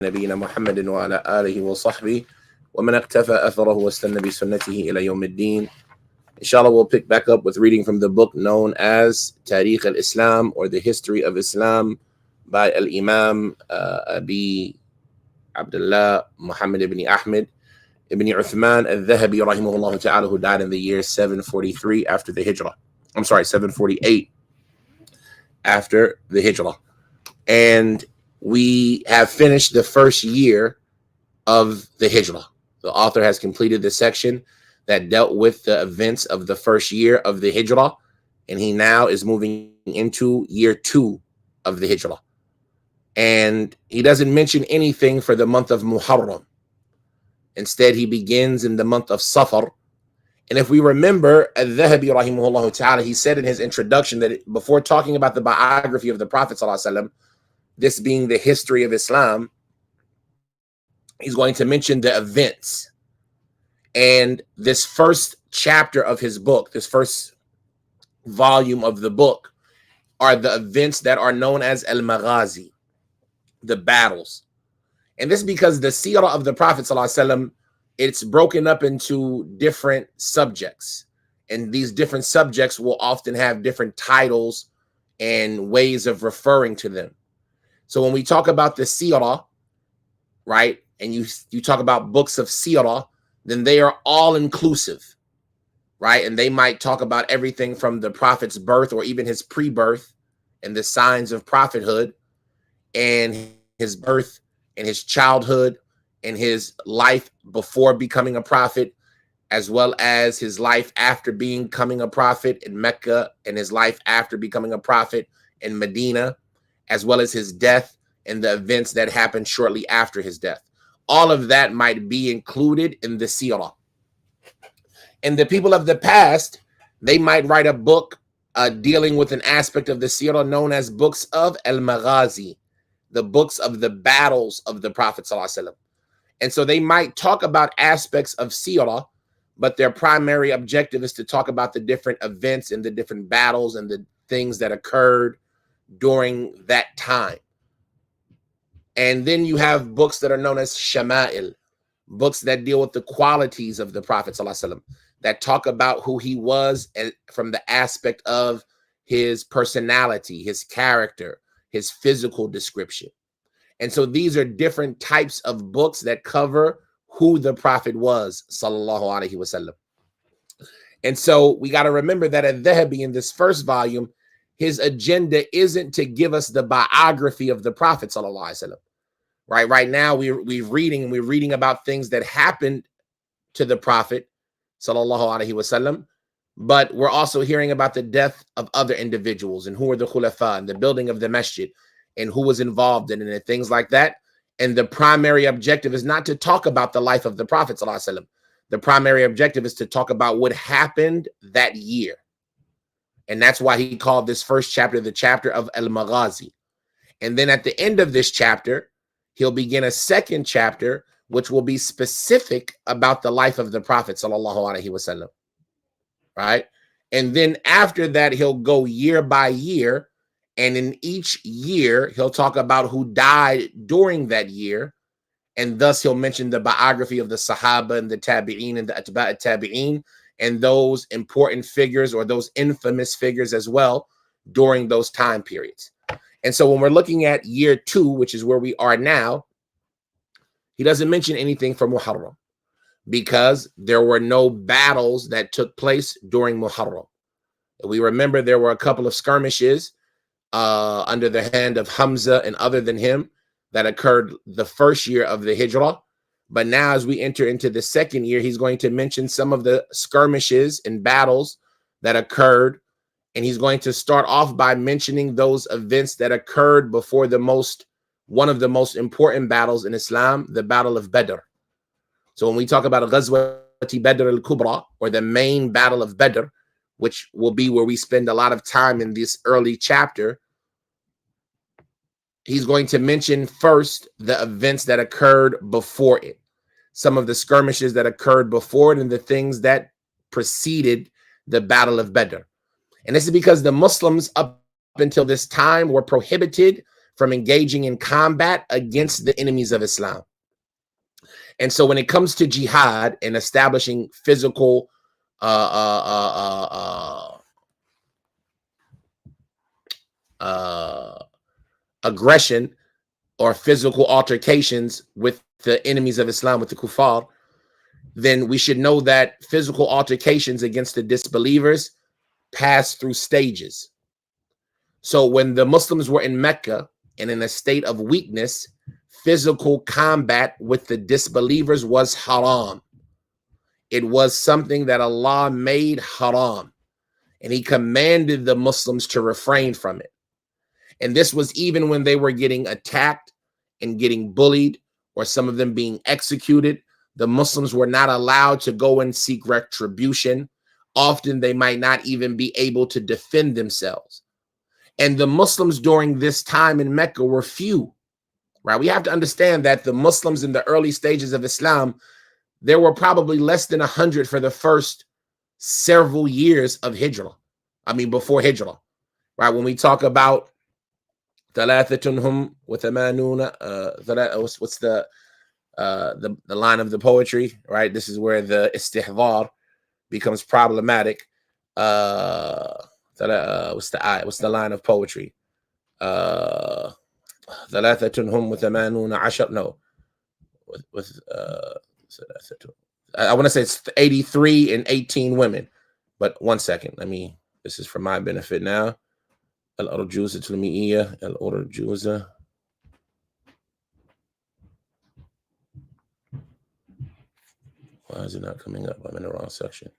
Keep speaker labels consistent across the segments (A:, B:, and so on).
A: نبينا محمد وعلى آله وصحبه ومن اقتفى أثره واستنى بسنته إلى يوم الدين. Inshallah, we'll pick back up with reading from the book known as Tariq al-Islam, or the History of Islam, by Al-Imam Abi Abdullah Muhammad ibn Ahmed ibn Uthman adh-Dhahabi rahimahullah ta'ala, who died in the year 743 after the Hijrah. 748 after the Hijrah. And we have finished the first year of the Hijrah. The author has completed the section that dealt with the events of the first year of the Hijrah, and he now is moving into year 2 of the Hijrah. And he doesn't mention anything for the month of Muharram. Instead, he begins in the month of Safar. And if we remember, adh-Dhahabi rahimahullah ta'ala, he said in his introduction that before talking about the biography of the Prophet sallallahu alaihi wasallam, this being the history of Islam, he's going to mention the events. And this first chapter of his book, this first volume of the book, are the events that are known as al-Maghazi, the battles. And this is because the seerah of the Prophet ﷺ, it's broken up into different subjects. And these different subjects will often have different titles and ways of referring to them. So when we talk about the seerah, right, and you talk about books of seerah, then they are all inclusive, right? And they might talk about everything from the Prophet's birth or even his pre-birth and the signs of prophethood, and his birth and his childhood and his life before becoming a prophet, as well as his life after becoming a prophet in Mecca, and his life after becoming a prophet in Medina, as well as his death and the events that happened shortly after his death. All of that might be included in the seerah. And the people of the past, they might write a book dealing with an aspect of the seerah known as books of al-Maghazi, the books of the battles of the Prophet ﷺ. And so they might talk about aspects of seerah, but their primary objective is to talk about the different events and the different battles and the things that occurred during that time. And then you have books that are known as Shama'il, books that deal with the qualities of the Prophet ﷺ, that talk about who he was from the aspect of his personality, his character, his physical description. And so these are different types of books that cover who the Prophet was, sallallahu alaihi wasallam. And so we got to remember that adh-Dhahabi, in this first volume, his agenda isn't to give us the biography of the Prophet sallallahu alaihi wasallam. Right now we're reading about things that happened to the Prophet sallallahu alaihi wasallam, but we're also hearing about the death of other individuals and who were the khulafa and the building of the masjid and who was involved in it and things like that. And the primary objective is not to talk about the life of the Prophet sallallahu alaihi wasallam. The primary objective is to talk about what happened that year. And that's why he called this first chapter the chapter of al-Maghazi. And then at the end of this chapter, he'll begin a second chapter, which will be specific about the life of the Prophet sallallahu alaihi wasallam, right? And then after that, he'll go year by year. And in each year, he'll talk about who died during that year. And thus he'll mention the biography of the Sahaba and the Tabi'een and the Atba' Tabi'een, and those important figures or those infamous figures as well during those time periods. And so when we're looking at year 2, which is where we are now, he doesn't mention anything for Muharram because there were no battles that took place during Muharram. We remember there were a couple of skirmishes under the hand of Hamza and other than him that occurred the first year of the Hijrah. But now as we enter into the second year, he's going to mention some of the skirmishes and battles that occurred. And he's going to start off by mentioning those events that occurred before one of the most important battles in Islam, the Battle of Badr. So when we talk about Ghazwati Badr al-Kubra, or the main Battle of Badr, which will be where we spend a lot of time in this early chapter, he's going to mention first the events that occurred before it, some of the skirmishes that occurred before it, and the things that preceded the Battle of Badr. And this is because the Muslims up until this time were prohibited from engaging in combat against the enemies of Islam. And so when it comes to jihad and establishing physical aggression or physical altercations with the enemies of Islam, with the kuffar, then we should know that physical altercations against the disbelievers pass through stages. So when the Muslims were in Mecca and in a state of weakness, physical combat with the disbelievers was haram. It was something that Allah made haram, and he commanded the Muslims to refrain from it. And this was even when they were getting attacked and getting bullied, or some of them being executed. The Muslims were not allowed to go and seek retribution. Often they might not even be able to defend themselves. And the Muslims during this time in Mecca were few, right? We have to understand that the Muslims in the early stages of Islam, there were probably less than 100 for the first several years of Hijrah. I mean, before Hijrah, right? When we talk about ثلاثة وثمانون, what's the line of the poetry, right? This is where the istihdar becomes problematic. What's the line of poetry? ثلاثة هم وثمانون عشر. No, I want to say it's 83 and 18 women, but one second. This is for my benefit now. الأرجوزة المئية الأرجوزة. Why is it not coming up? I'm in the wrong section.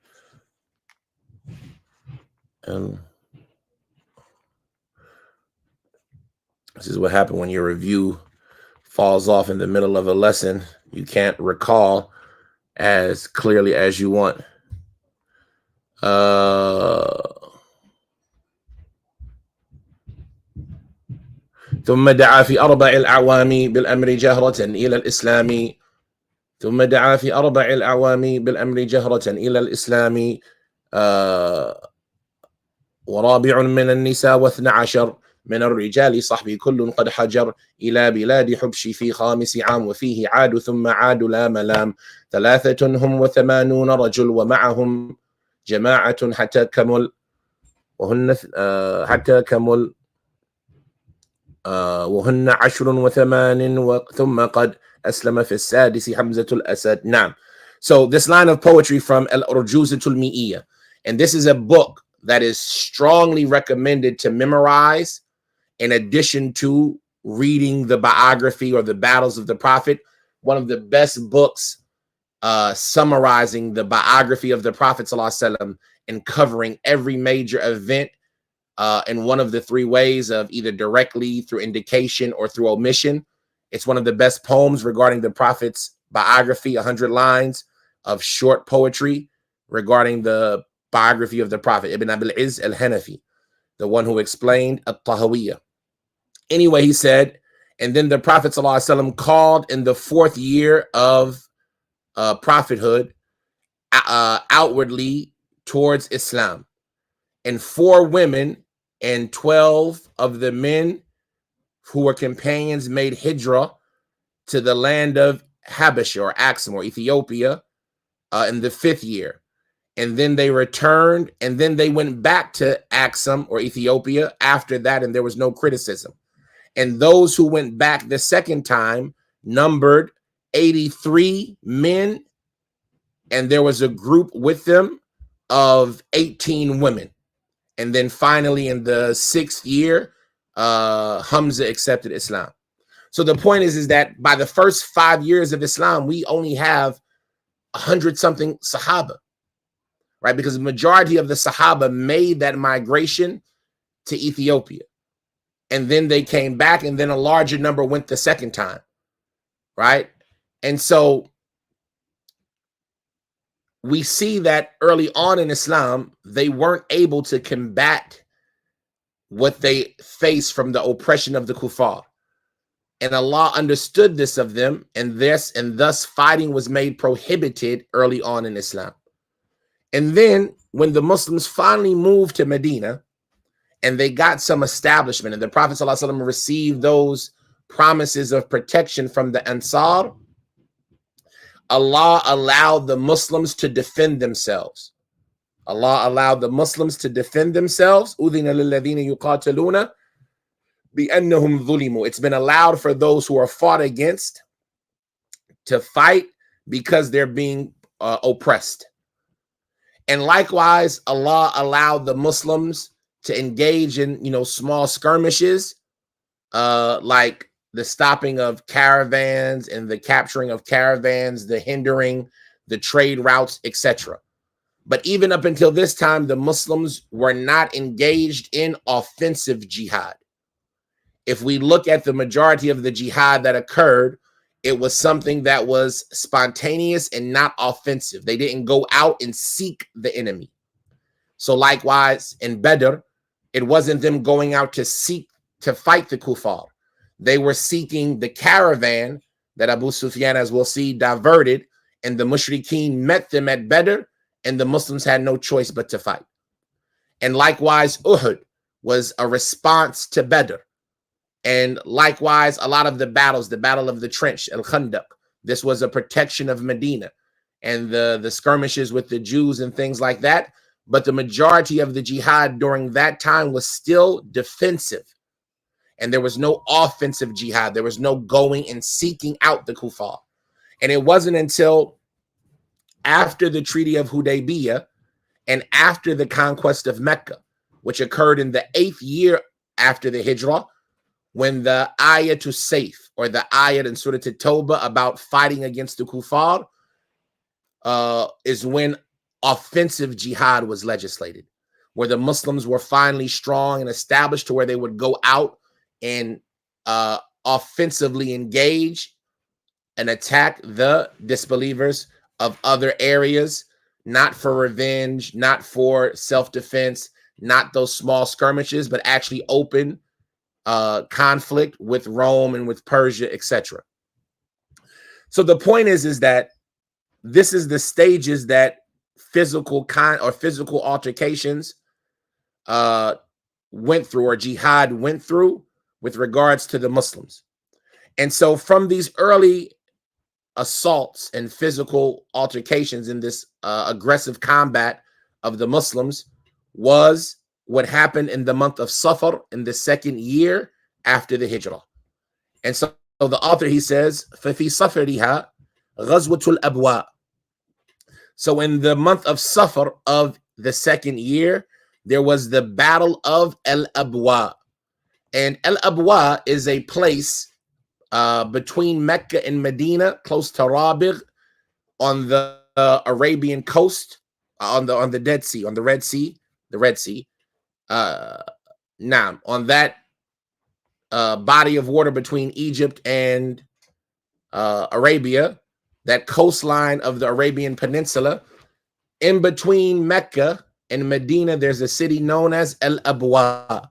A: This is what happened when your review falls off in the middle of a lesson. You can't recall as clearly as you want. ثم دعا في 4 الأعوام بالأمر جهرة إلى الإسلام. ثم دعا في 4 الأعوام بالأمر جهرة إلى الإسلام. ورابع من النساء و12 من الرجال صحبي كل قد حجر إلى بلاد حبش في 5 عام وفيه عاد ثم عاد لا ملام. 83 رجل ومعهم جماعة حتى كمل وهن وهن 10 و8 ثم قد أسلم في 6 حمزة الأسد. Now, so this line of poetry from Al-Urjuzatul Mi'iyya, and this is a book that is strongly recommended to memorize in addition to reading the biography or the battles of the Prophet. One of the best books summarizing the biography of the Prophet ﷺ and covering every major event in one of the 3 ways of either directly through indication or through omission. It's one of the best poems regarding the Prophet's biography, 100 lines of short poetry regarding the biography of the Prophet. Ibn Abil Izz al-Hanafi, the one who explained adh-Dhahawiyya. Anyway, he said, and then the Prophet ﷺ called in the 4th year of prophethood outwardly towards Islam. And 4 women and 12 of the men who were companions made hijrah to the land of Habash or Axum or Ethiopia in the 5th year. And then they returned, and then they went back to Axum or Ethiopia after that, and there was no criticism. And those who went back the 2nd time numbered 83 men, and there was a group with them of 18 women. And then finally in the 6th year, Hamza accepted Islam. So the point is that by the first 5 years of Islam, we only have 100-something Sahaba, right? Because the majority of the Sahaba made that migration to Ethiopia. And then they came back, and then a larger number went the 2nd time, right? And so we see that early on in Islam, they weren't able to combat what they faced from the oppression of the kuffar. And Allah understood this of them, and thus fighting was made prohibited early on in Islam. And then when the Muslims finally moved to Medina, and they got some establishment, and the Prophet ﷺ received those promises of protection from the Ansar, Allah allowed the Muslims to defend themselves. Allah allowed the Muslims to defend themselves. أُذِنَ لِلَّذِينَ يُقَاتِلُونَ بِأَنَّهُمْ ظُلِمُوا. It's been allowed for those who are fought against to fight because they're being oppressed. And likewise, Allah allowed the Muslims to engage in, small skirmishes, like the stopping of caravans and the capturing of caravans, the hindering the trade routes, etc. But even up until this time, the Muslims were not engaged in offensive jihad. If we look at the majority of the jihad that occurred, it was something that was spontaneous and not offensive. They didn't go out and seek the enemy. So likewise, in Badr, it wasn't them going out to seek to fight the kuffar. They were seeking the caravan that Abu Sufyan, as we'll see, diverted, and the mushrikeen met them at Badr, and the Muslims had no choice but to fight. And likewise, Uhud was a response to Badr. And likewise, a lot of the battles, the Battle of the Trench, Al-Khandaq, this was a protection of Medina, and the skirmishes with the Jews and things like that. But the majority of the jihad during that time was still defensive. And there was no offensive jihad. There was no going and seeking out the kuffar. And it wasn't until after the Treaty of Hudaybiyah and after the conquest of Mecca, which occurred in the 8th year after the Hijrah, when the ayah to Sayf, or the ayah in Surah At-Tawbah about fighting against the kuffar, is when offensive jihad was legislated, where the Muslims were finally strong and established to where they would go out and offensively engage and attack the disbelievers of other areas, not for revenge, not for self-defense, not those small skirmishes, but actually open conflict with Rome and with Persia, etc. So the point is that this is the stages that physical altercations went through, or jihad went through, with regards to the Muslims. And so from these early assaults and physical altercations in this aggressive combat of the Muslims was what happened in the month of Safar, in the 2nd year after the Hijrah. And so the author, he says, فَفِي صَفَرِهَا غَزْوَةُ الْأَبْوَاءِ. So in the month of Safar of the 2nd year, there was the Battle of Al-Abwa. And Al-Abwa is a place between Mecca and Medina, close to Rabigh, on the Arabian coast, on the Dead Sea, on the Red Sea, on that body of water between Egypt and Arabia, that coastline of the Arabian Peninsula. In between Mecca and Medina, there's a city known as Al-Abwa.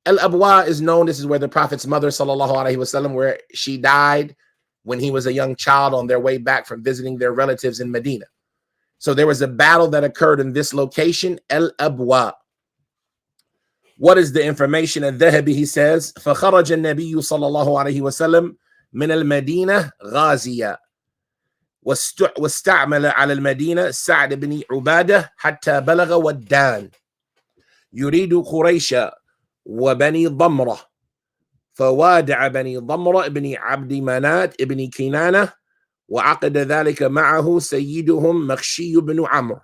A: Al-Abwa is known, this is where the Prophet's mother, sallallahu alaihi wasallam, where she died when he was a young child on their way back from visiting their relatives in Medina. So there was a battle that occurred in this location, Al-Abwa. What is the information? adh-Dhahabi, he says, فَخَرَجَ النَّبِيُّ صَلَّى اللَّهُ عَلَيْهِ وَسَلَّمْ مِنَ الْمَدِينَةِ غَازِيًا واستعمل على المدينة سعد بن عبادة حتى بلغ ودان يريد قريش وبني ضمرة، فوادع بني ضمرة ابن عبد منات ابن كنانة، وعقد ذلك معه سيدهم مخشي بن عمرو،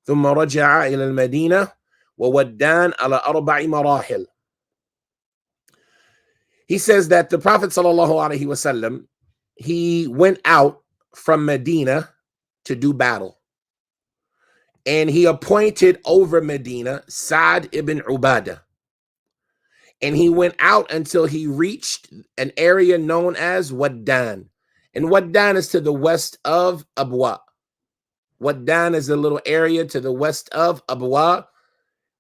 A: ثم رجع إلى المدينة وودان على 4 مراحل. He says that the Prophet sallallahu alaihi wasallam, he went out from Medina to do battle, and he appointed over Medina Sa'd ibn Ubadah, and he went out until he reached an area known as Waddan. And Waddan is to the west of Abwa. Waddan is a little area to the west of Abwa.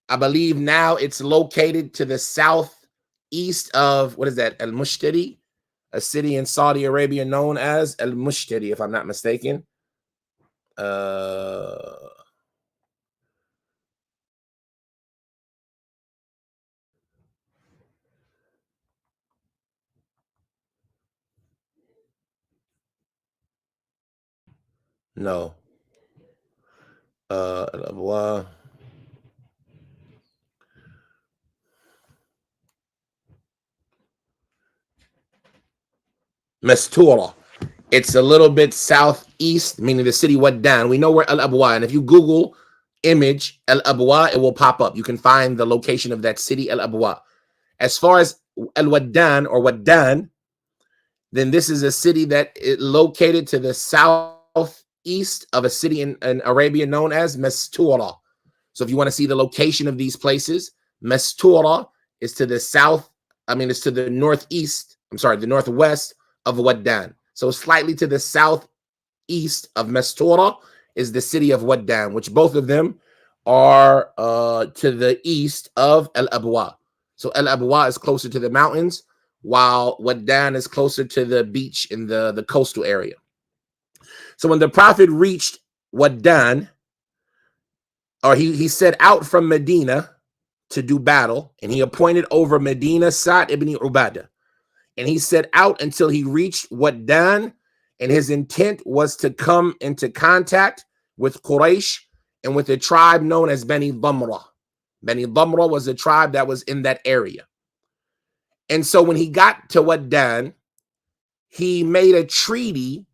A: I believe now it's located to the southeast of, what is that, Al-Mushtari, a city in Saudi Arabia known as Al-Mushtari, if I'm not mistaken. No. Al-Abwa. Mastura. It's a little bit southeast, meaning the city Waddan. We know where Al-Abwa, and if you Google image Al-Abwa, it will pop up. You can find the location of that city, Al-Abwa. As far as Al-Waddan or Waddan, then this is a city that is located to the southeast of a city in Arabia known as Mastura. So if you want to see the location of these places, Mastura is to the south, it's to the northeast, the northwest of Waddan. So slightly to the southeast of Mastura is the city of Waddan, which both of them are to the east of Al-Abwa. So Al-Abwa is closer to the mountains, while Waddan is closer to the beach in the coastal area. So when the Prophet reached Waddan, or he set out from Medina to do battle, and he appointed over Medina Sa'd ibn Ubadah. And he set out until he reached Waddan, and his intent was to come into contact with Quraysh and with a tribe known as Bani Dhamra. Bani Dhamra was a tribe that was in that area. And so when he got to Waddan, he made a treaty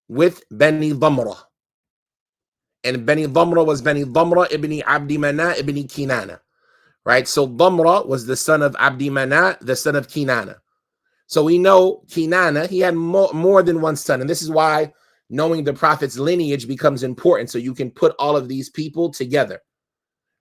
A: with Bani Dhamra. And Bani Dhamra was Bani Dhamra ibn Abdi Mana ibn Kinana. Right? So Dhamra was the son of Abdi Mana, the son of Kinana. So we know Kinana, he had more than one son. And this is why knowing the Prophet's lineage becomes important. So you can put all of these people together.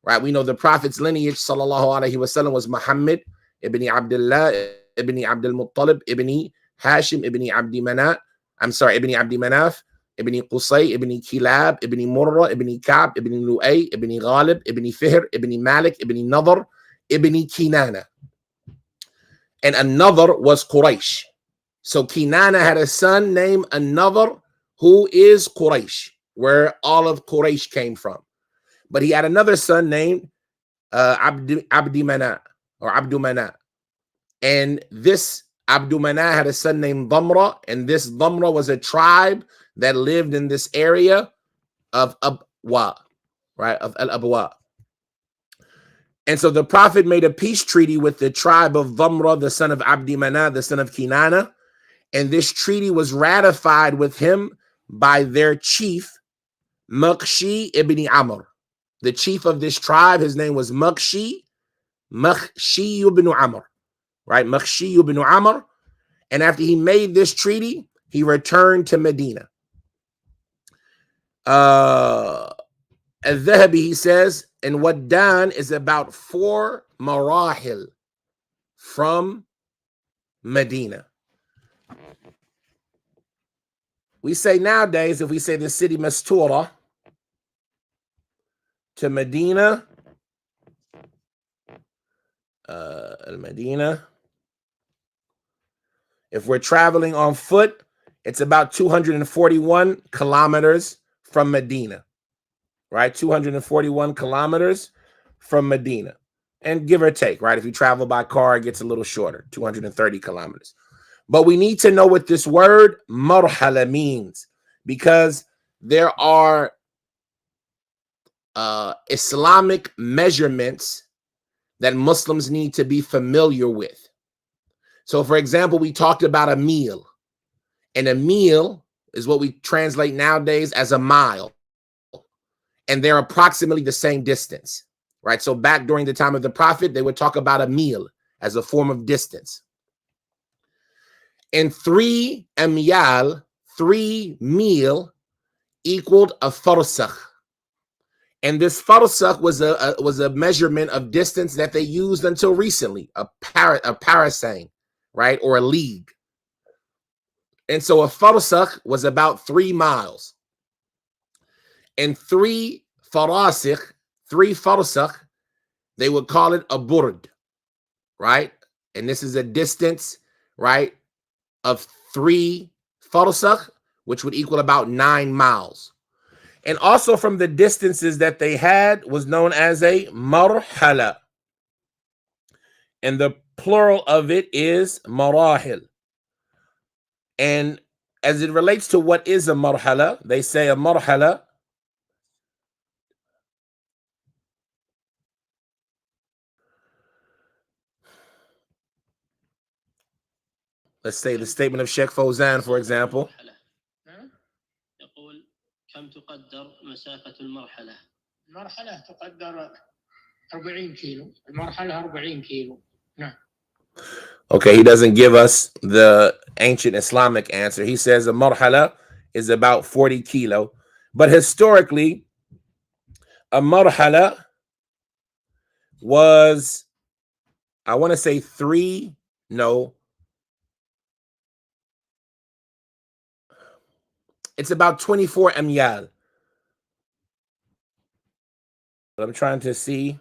A: Right? We know the Prophet's lineage, sallallahu alaihi wasallam, was Muhammad ibn Abdullah ibn Abdul Muttalib ibn Hashim ibn Abdi Manaf. Ibn Abdi Manaf, ibn Qusay, ibn Kilab, ibn Murrah, ibn Ka'b, ibn Lu'ay, ibn Ghalib, ibn Fihr, ibn Malik, ibn Nadhr, ibn Kinana. And another was Quraysh. So Kinana had a son named another who is Quraysh, where all of Quraysh came from. But he had another son named Abdi Mana or Abdu Mana. And this Abdu Mana had a son named Dhamra, and this Dhamra was a tribe that lived in this area of Abwa, right? Of Al-Abwa. And so the Prophet made a peace treaty with the tribe of Dhamra, the son of Abdi Mana, the son of Kinana. And this treaty was ratified with him by their chief, Maqshi ibn Amr. The chief of this tribe, his name was Maqshi ibn Amr. Right? Maqshi ibn Amr. And after he made this treaty, he returned to Medina. adh-Dhahabi, he says, and Waddan is about 4 marahil from Medina. We say nowadays, if we say the city Mastura to Medina, Medina, if we're traveling on foot, it's about 241 kilometers from Medina, right? 241 kilometers from Medina, and give or take, right? If you travel by car, it gets a little shorter, 230 kilometers. But we need to know what this word marhala means, because there are Islamic measurements that Muslims need to be familiar with. So, for example, we talked about a meal, and a meal is what we translate nowadays as a mile, and they're approximately the same distance, right? So back during the time of the Prophet, they would talk about a meal as a form of distance. And 3 amyal, 3 mil, equaled a farsakh. And this farsakh was a measurement of distance that they used until recently, a parasang, right, or a league. And so a farsakh was about 3 miles. And 3 farasikh, 3 farsakh, they would call it a burd, right? And this is a distance, right, of 3 farsakh, which would equal about 9 miles. And also from the distances that they had was known as a marhala. And the plural of it is marahil. And as it relates to what is a marhala, they say a marhala let's say the statement of Sheikh Fawzan, for example.
B: كم تقدر مسافة المرحلة؟ المرحلة تقدر 40 كيلو، المرحلة 40 كيلو. نعم.
A: Okay, he doesn't give us the ancient Islamic answer. He says a marhala is about 40 kilo. But historically, a marhala was, I want to say it's about 24 amyal. But I'm trying to see.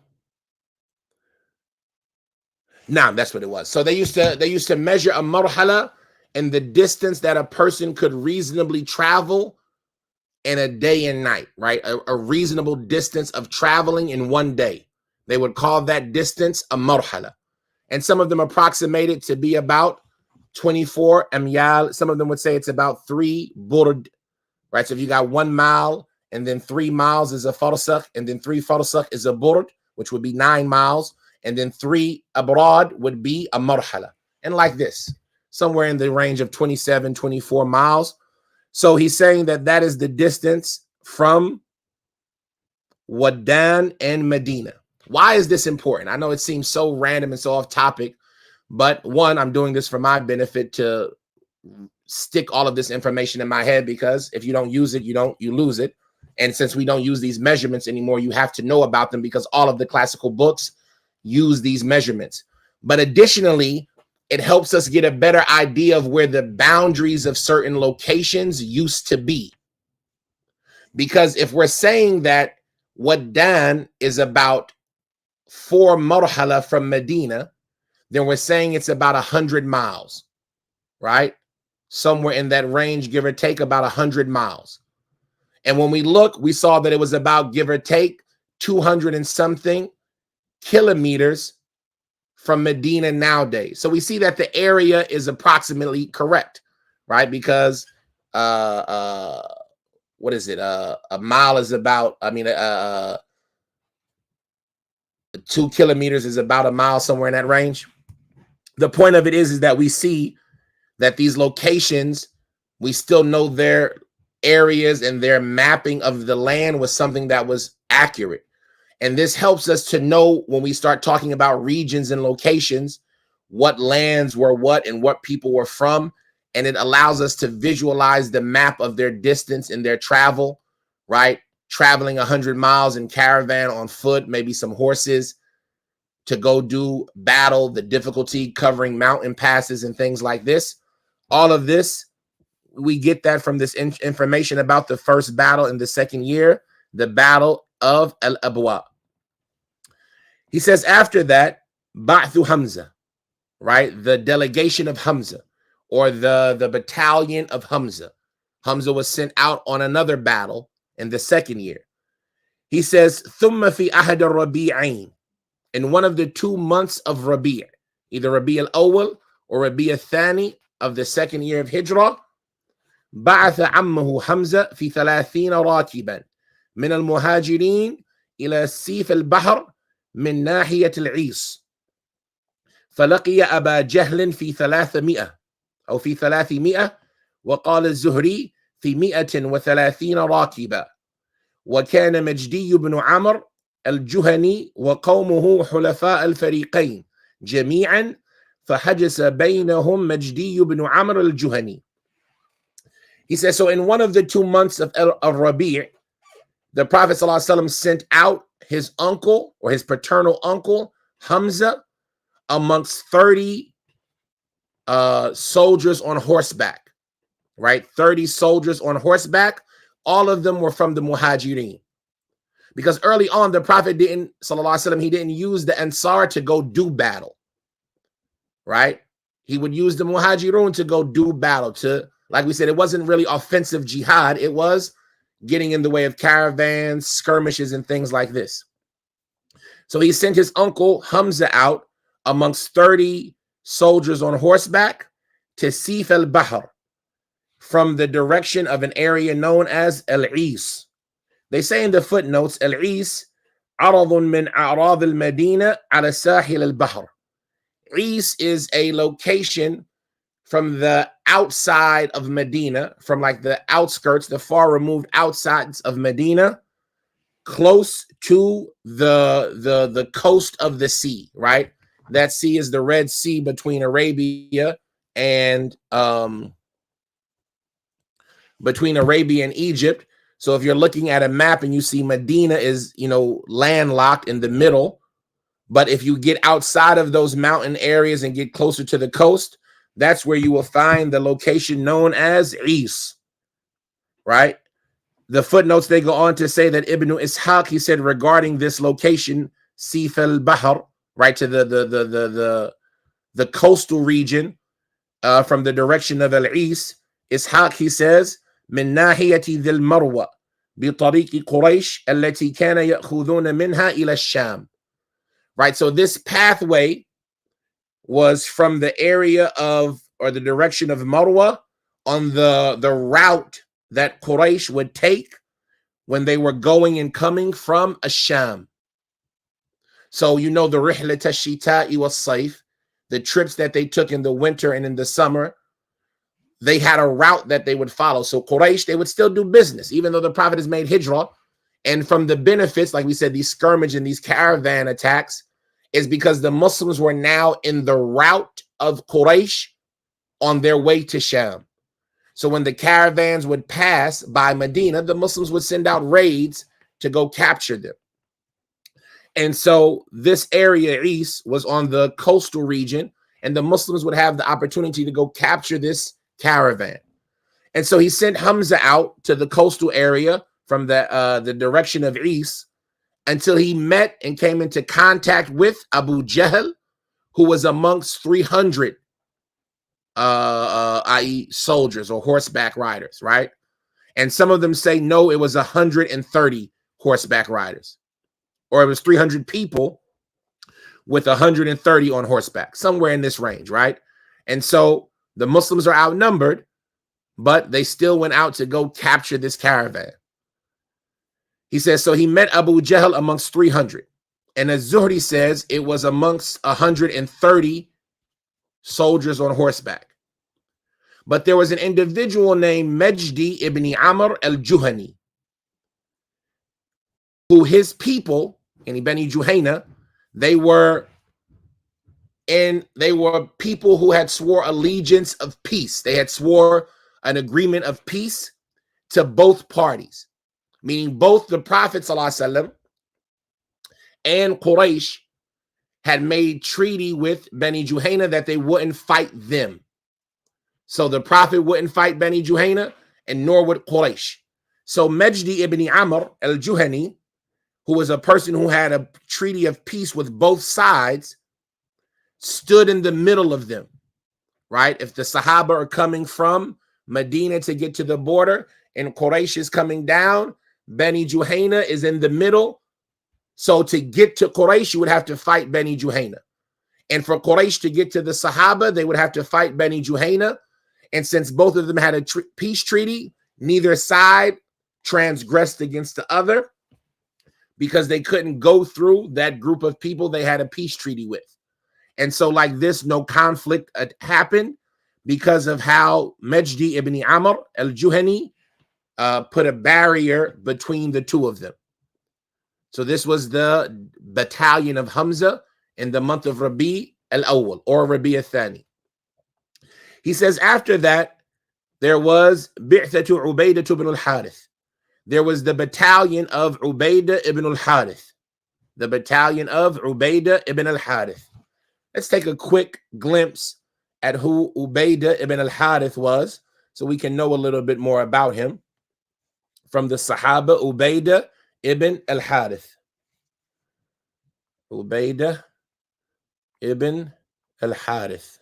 A: Now that's what it was. So they used to measure a marhala and the distance that a person could reasonably travel in a day and night, right? A reasonable distance of traveling in one day. They would call that distance a marhala. And some of them approximate it to be about 24 amyal. Some of them would say it's about 3 burd, right? So if you got 1 mile and then 3 miles is a farsakh, and then 3 farsakh is a burd, which would be 9 miles, and then 3 abrad would be a marhala. And like this, somewhere in the range of 27, 24 miles. So he's saying that that is the distance from Wadan and Medina. Why is this important? I know it seems so random and so off topic, but one, I'm doing this for my benefit to stick all of this information in my head, because if you don't use it, you lose it. And since we don't use these measurements anymore, you have to know about them, because all of the classical books use these measurements. But additionally, it helps us get a better idea of where the boundaries of certain locations used to be. Because if we're saying that Wadan is about 4 marhala from Medina, then we're saying it's about 100 miles, right? Somewhere in that range, give or take about 100 miles. And when we look, we saw that it was about, give or take, 200 and something kilometers from Medina nowadays. So we see that the area is approximately correct, right? Because what is it? A mile is about, 2 kilometers is about a mile, somewhere in that range. The point of it is that we see that these locations, we still know their areas, and their mapping of the land was something that was accurate. And this helps us to know, when we start talking about regions and locations, what lands were what and what people were from. And it allows us to visualize the map of their distance and their travel, right? Traveling 100 miles in caravan on foot, maybe some horses, to go do battle, the difficulty, covering mountain passes and things like this. All of this, we get that from this information about the first battle in the second year, the Battle of Al-Abwa. He says after that, Ba'thu Hamza, right? The delegation of Hamza, or the battalion of Hamza. Hamza was sent out on another battle in the second year. He says, ثُمَّ فِي أَحَدَ الرَّبِيعَيْنِ, in one of the 2 months of Rabi', either Rabi' al-Awwal or Rabi' al-Thani of the second year of Hijrah, بعث عمه حمزة في 30 راكبا من المهاجرين إلى سيف البحر من ناحية العيس، فلقي أبا جهل في 300 أو في 300، وقال الزهري في 130 راكبا، وكان مجدي بن عمرو الجهني وقومه حلفاء الفريقين جميعا، فحجس بينهم مجدي بن عمرو الجهني. He says, so in one of the 2 months of Rabi', the Prophet ﷺ sent out his uncle, or his paternal uncle, Hamza, amongst 30 soldiers on horseback, right? 30 soldiers on horseback. All of them were from the Muhajirin. Because early on, the Prophet didn't, ﷺ, he didn't use the Ansar to go do battle, right? He would use the Muhajirun to go do battle. To, like we said, it wasn't really offensive jihad. It was getting in the way of caravans, skirmishes, and things like this. So he sent his uncle Hamza out amongst 30 soldiers on horseback to Sif al-Bahr, from the direction of an area known as Al-Is. They say in the footnotes, Al-Is عرض من أعراض المدينة على ساحل البحر. Is is a location from the outside of Medina, from like the outskirts, the far removed outsides of Medina, close to the coast of the sea, right? That sea is the Red Sea between Arabia and Egypt. So if you're looking at a map and you see Medina is, landlocked in the middle, but if you get outside of those mountain areas and get closer to the coast, that's where you will find the location known as Is, right? The footnotes, they go on to say that Ibn Ishaq, he said regarding this location, Sif al-Bahr, right, to the coastal region from the direction of Al-Is, Ishaq, he says, من ناحية ذي المروة بطريق قريش التي كان يأخذون منها إلى الشام. Right, so this pathway was from the area of, or the direction of Marwa, on the route that Quraysh would take when they were going and coming from Asham. So the Rihlat ash-Shita'i was-Sayf, the trips that they took in the winter and in the summer, they had a route that they would follow. So Quraysh, they would still do business, even though the Prophet has made hijrah. And from the benefits, like we said, these skirmish and these caravan attacks, is because the Muslims were now in the route of Quraysh on their way to Sham. So when the caravans would pass by Medina, the Muslims would send out raids to go capture them. And so this area, East, was on the coastal region, and the Muslims would have the opportunity to go capture this caravan. And so he sent Hamza out to the coastal area from the direction of East, until he met and came into contact with Abu Jahl, who was amongst 300 i.e. soldiers or horseback riders, right? And some of them say, no, it was 130 horseback riders, or it was 300 people with 130 on horseback, somewhere in this range, right? And so the Muslims are outnumbered, but they still went out to go capture this caravan. He says, so he met Abu Jahl amongst 300. And as Zuhri says, it was amongst 130 soldiers on horseback. But there was an individual named Majdi ibn Amr al-Juhani, who his people, in Bani Juhayna, they were people who had swore allegiance of peace. They had swore an agreement of peace to both parties, meaning both the Prophet ﷺ and Quraysh had made treaty with Bani Juhayna that they wouldn't fight them. So the Prophet wouldn't fight Bani Juhayna, and nor would Quraysh. So Majdi ibn Amr al-Juhani, who was a person who had a treaty of peace with both sides, stood in the middle of them, right? If the Sahaba are coming from Medina to get to the border and Quraysh is coming down, Bani Juhayna is in the middle. So to get to Quraysh, you would have to fight Bani Juhayna. And for Quraysh to get to the Sahaba, they would have to fight Bani Juhayna. And since both of them had a peace treaty, neither side transgressed against the other because they couldn't go through that group of people they had a peace treaty with. And so like this, no conflict happened because of how Majdi ibn Amr al-Juhani put a barrier between the two of them. So this was the battalion of Hamza in the month of Rabi al-Awwal or Rabi al-Thani. He says after that, there was Bi'thatu Ubaidah ibn al-Harith. There was the battalion of Ubaidah ibn al-Harith. The battalion of Ubaidah ibn al-Harith. Let's take a quick glimpse at who Ubaidah ibn al-Harith was so we can know a little bit more about him. From the Sahaba, Ubaidah ibn al-Harith. Ubaidah ibn al-Harith.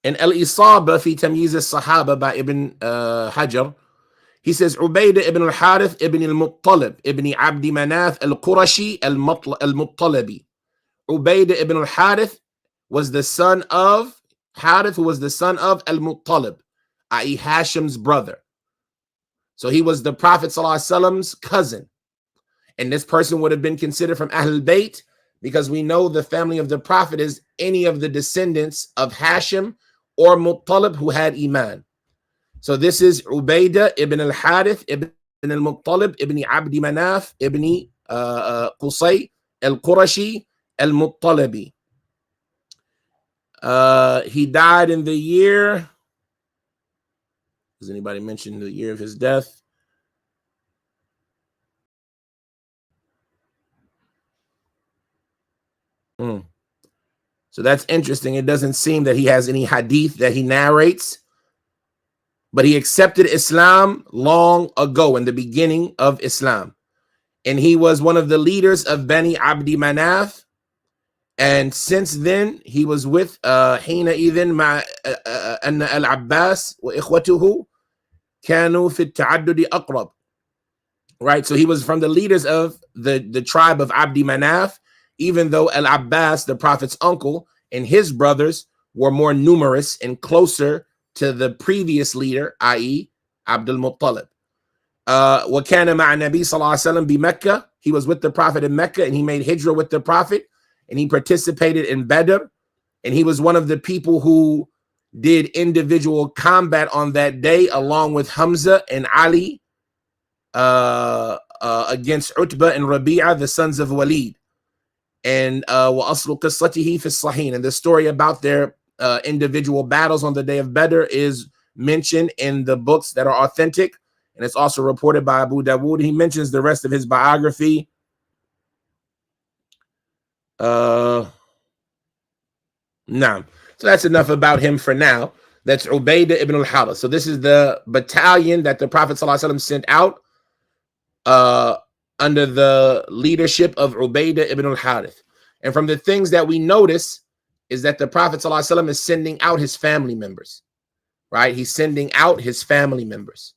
A: In Al-Isaba fi Tamyiz al-Sahaba by Ibn Hajar, he says, Ubaidah ibn al-Harith ibn al-Muttalib ibn Abdi Manath al-Qurashi al-Muttalibi. Ubaidah ibn al-Harith was the son of Harith, who was the son of al-Muttalib, i.e. Hashim's brother. So he was the Prophet ﷺ's cousin. And this person would have been considered from Ahlul Bayt, because we know the family of the Prophet is any of the descendants of Hashim or Muttalib who had Iman. So this is Ubaidah ibn al-Harith ibn al-Muttalib ibn Abdi Manaf ibn Qusay al-Qurashi al-Muttalibi. He died in the year. Does anybody mention the year of his death? So that's interesting. It doesn't seem that he has any hadith that he narrates, but he accepted Islam long ago in the beginning of Islam. And he was one of the leaders of Bani Abdi Manaf. And since then, he was with حين إذن مع أن العباس وإخوته كانوا في التعدد أقرب. Right, so he was from the leaders of the tribe of Abdi Manaf, even though Al-Abbas, the Prophet's uncle, and his brothers were more numerous and closer to the previous leader, i.e. Abdul Muttalib. وَكَانَ مَعَ النَّبِي صَلَّى اللَّهُ عَلَيْهِ وَسَلَّمَ بِمَكَّةِ. He was with the Prophet in Mecca, and he made hijrah with the Prophet, and he participated in Badr, and he was one of the people who did individual combat on that day, along with Hamza and Ali, against Utbah and Rabi'ah, the sons of Walid. And وَأَصْلُ قِصَّتِهِ فِي الصَّحِيحَيْن. And the story about their individual battles on the day of Badr is mentioned in the books that are authentic, and it's also reported by Abu Dawood. He mentions the rest of his biography. So that's enough about him for now. That's Ubaidah ibn al-Harith. So this is the battalion that the Prophet ﷺ sent out under the leadership of Ubaidah ibn al-Harith. And from the things that we notice is that the Prophet ﷺ is sending out his family members, right? He's sending out his family members.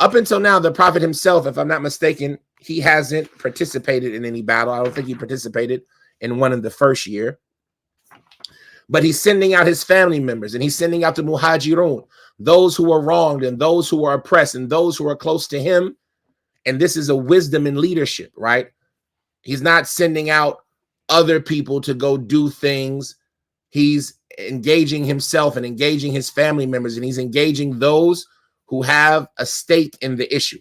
A: Up until now, the Prophet himself, if I'm not mistaken, he hasn't participated in any battle. I don't think he participated in one in the first year. But he's sending out his family members, and he's sending out the Muhajirun, those who are wronged and those who are oppressed and those who are close to him. And this is a wisdom in leadership, right? He's not sending out other people to go do things. He's engaging himself and engaging his family members, and he's engaging those who have a stake in the issue.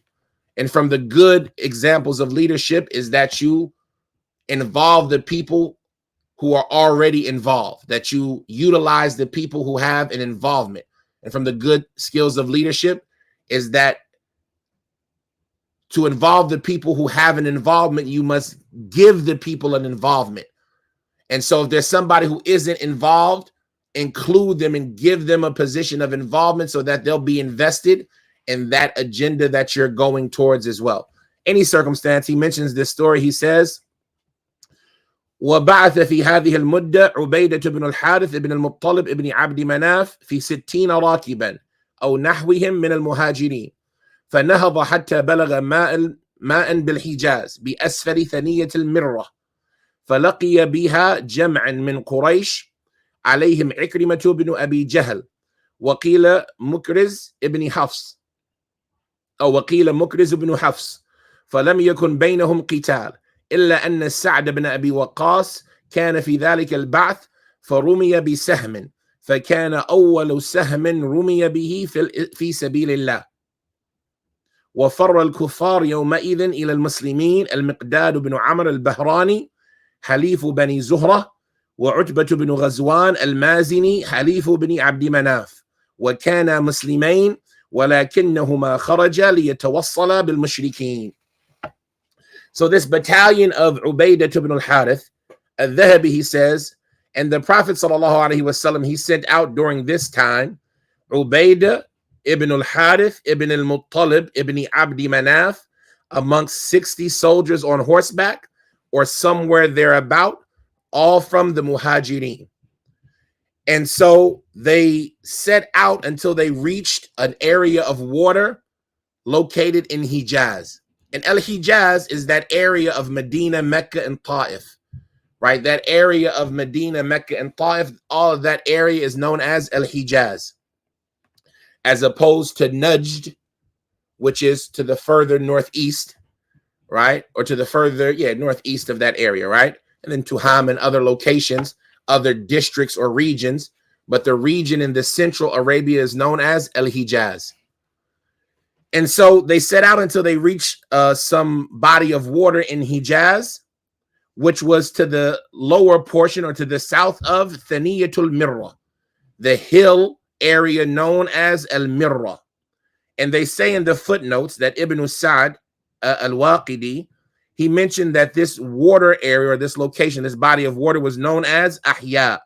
A: And from the good examples of leadership is that you involve the people who are already involved, that you utilize the people who have an involvement. And from the good skills of leadership is that to involve the people who have an involvement, you must give the people an involvement. And so if there's somebody who isn't involved, include them and give them a position of involvement so that they'll be invested in that agenda that you're going towards as well. Any circumstance, he mentions this story. He says, وبعث في هذه المدة عبيدة بن الحارث بن المطلب ابن عبد مناف في 60 راكبا أو نحوهم من المهاجرين فنهض حتى بلغ ماء بالحجاز بأسفل ثنية المرة فلقي بها جمعا من قريش عليهم عكرمة بن أبي جهل وقيل مكرز بن حفص بن حفص فلم يكن بينهم قتال إلا أن سعد بن أبي وقاص كان في ذلك البعث فرمي بسهم فكان أول سهم رمي به في سبيل الله وفر الكفار يومئذ إلى المسلمين المقداد بن عمرو البهراني حليف بني زهرة وعتبة بن غزوان المازني حليف بن عبد مناف وكانا مسلمين ولكنهما خرجا ليتوصلا بالمشركين. So this battalion of Ubaidah ibn al-Harith, adh-Dhahabi, he says, and the Prophet sallallahu alaihi wasallam, he sent out during this time Ubaidah ibn al-Harith ibn al-Muttalib ibn Abdi Manaf amongst 60 soldiers on horseback or somewhere thereabout, all from the Muhajirin. And so they set out until they reached an area of water located in Hijaz. And Al-Hijaz is that area of Medina, Mecca, and Ta'if, right? That area of Medina, Mecca, and Taif, all of that area is known as Al-Hijaz, as opposed to Najd, which is to the further northeast, right? Or to the further, northeast of that area, right? And then Tuham and other locations, other districts or regions. But the region in the central Arabia is known as Al-Hijaz. And so they set out until they reached some body of water in Hijaz, which was to the lower portion or to the south of Thaniyatul Mirra, the hill area known as Al-Mirra. And they say in the footnotes that Ibn Sa'd al-Waqidi, he mentioned that this water area or this location, this body of water was known as Ahya.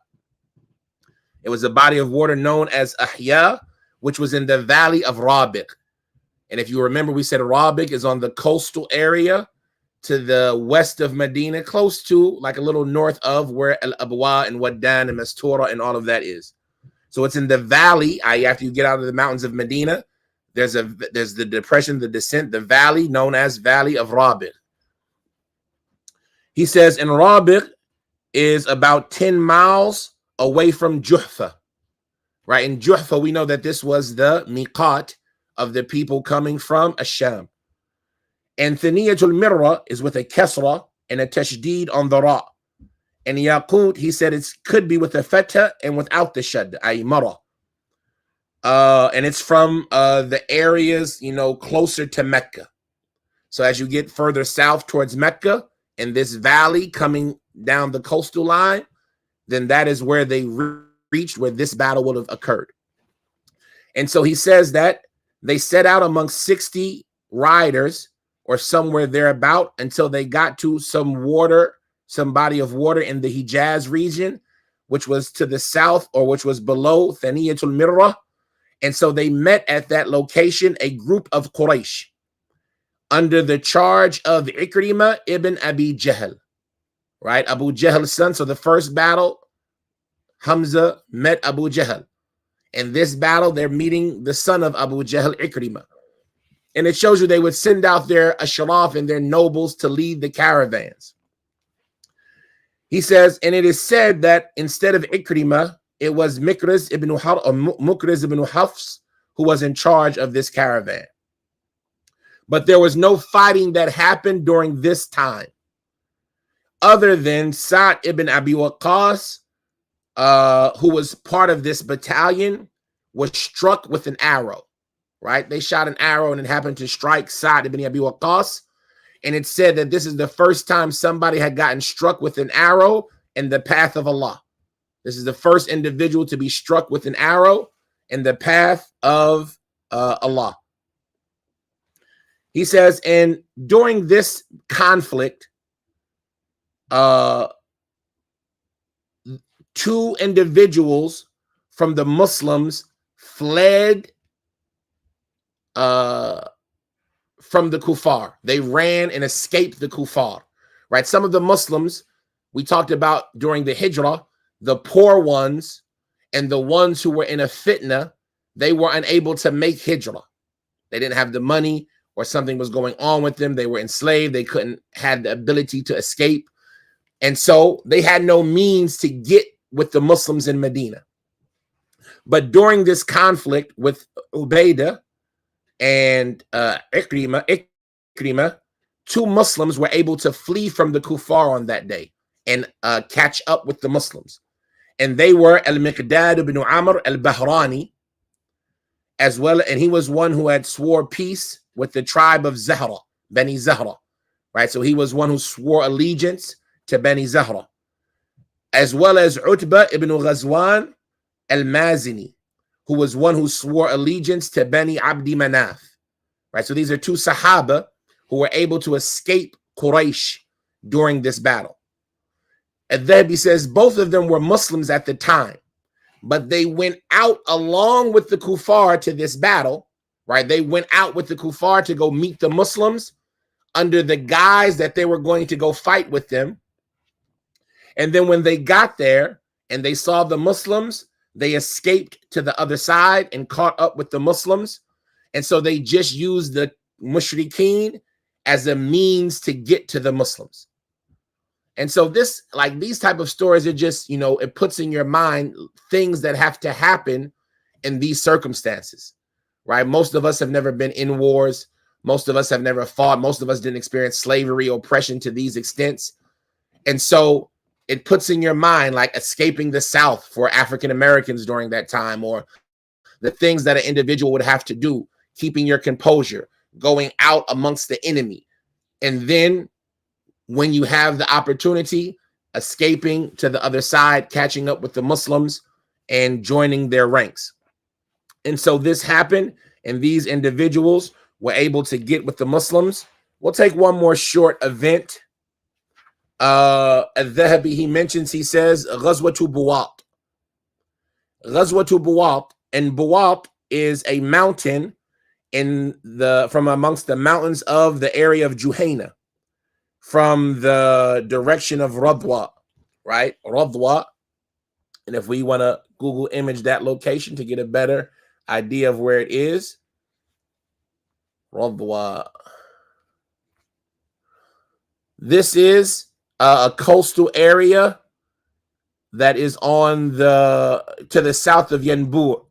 A: It was a body of water known as Ahya, which was in the valley of Rabiq. And if you remember, we said Rabiq is on the coastal area to the west of Medina, close to like a little north of where Al-Abwa and Waddan and Mastura and all of that is. So it's in the valley, after you get out of the mountains of Medina, there's the depression, the descent, the valley known as Valley of Rabiq. He says, and Rabiq is about 10 miles away from Juhfa, right? In Juhfa, we know that this was the miqat of the people coming from Asham. And Thaniyatul Mirra is with a kasra and a tashdid on the ra. And Yaqut, he said it could be with a fatha and without the shad, ay mara. And it's from the areas, closer to Mecca. So as you get further south towards Mecca, in this valley coming down the coastal line, then that is where they reached, where this battle would have occurred. And so he says that they set out among 60 riders or somewhere thereabout until they got to some body of water in the Hijaz region, which was to the south or which was below Thaniyatul Mirra. And so they met at that location a group of Quraysh under the charge of Ikrimah ibn Abi Jahl, right? Abu Jahl's son. So the first battle, Hamza met Abu Jahl. In this battle, they're meeting the son of Abu Jahl, Ikrimah. And it shows you they would send out their ashraf and their nobles to lead the caravans. He says, and it is said that instead of Ikrimah, it was Mukriz ibn Hafs who was in charge of this caravan. But there was no fighting that happened during this time, other than Sa'd ibn Abi Waqqas, who was part of this battalion, was struck with an arrow, right? They shot an arrow and it happened to strike Sa'd ibn Abi Waqqas. And it said that this is the first time somebody had gotten struck with an arrow in the path of Allah. This is the first individual to be struck with an arrow in the path of Allah. He says, and during this conflict, 2 individuals from the Muslims fled from the kuffar. They ran and escaped the kuffar, right? Some of the Muslims we talked about during the hijrah, the poor ones and the ones who were in a fitna, they were unable to make hijrah. They didn't have the money, or something was going on with them. They were enslaved. They couldn't have the ability to escape. And so they had no means to get with the Muslims in Medina. But during this conflict with Ubaidah and Ikrimah, 2 Muslims were able to flee from the kuffar on that day and catch up with the Muslims. And they were Al-Miqdad ibn Amr al-Bahrani, as well. And he was one who had swore peace with the tribe of Zahra, Bani Zahra, right? So he was one who swore allegiance to Bani Zahra, as well as Utbah ibn Ghazwan al-Mazini, who was one who swore allegiance to Bani Abdi Manaf, right? So these are 2 Sahaba who were able to escape Quraysh during this battle. Adh-Dhahabi says both of them were Muslims at the time, but they went out along with the kuffar to this battle, right? They went out with the kuffar to go meet the Muslims under the guise that they were going to go fight with them. And then when they got there and they saw the Muslims, they escaped to the other side and caught up with the Muslims. And so they just used the mushrikeen as a means to get to the Muslims. And so this, like these type of stories, it just, it puts in your mind things that have to happen in these circumstances, right? Most of us have never been in wars. Most of us have never fought. Most of us didn't experience slavery, oppression to these extents. And so it puts in your mind like escaping the South for African Americans during that time, or the things that an individual would have to do, keeping your composure, going out amongst the enemy. And then when you have the opportunity, escaping to the other side, catching up with the Muslims and joining their ranks. And so this happened, and these individuals were able to get with the Muslims. We'll take one more short event. adh-Dhahabi, he says, Ghazwatu Buwat. Ghazwatu Buwat, and Buwat is a mountain from amongst the mountains of the area of Juhayna, from the direction of Radwa, right? Radwa. And if we want to Google image that location to get a better idea of where it is, Radwa. This is a coastal area that is to the south of Yanbu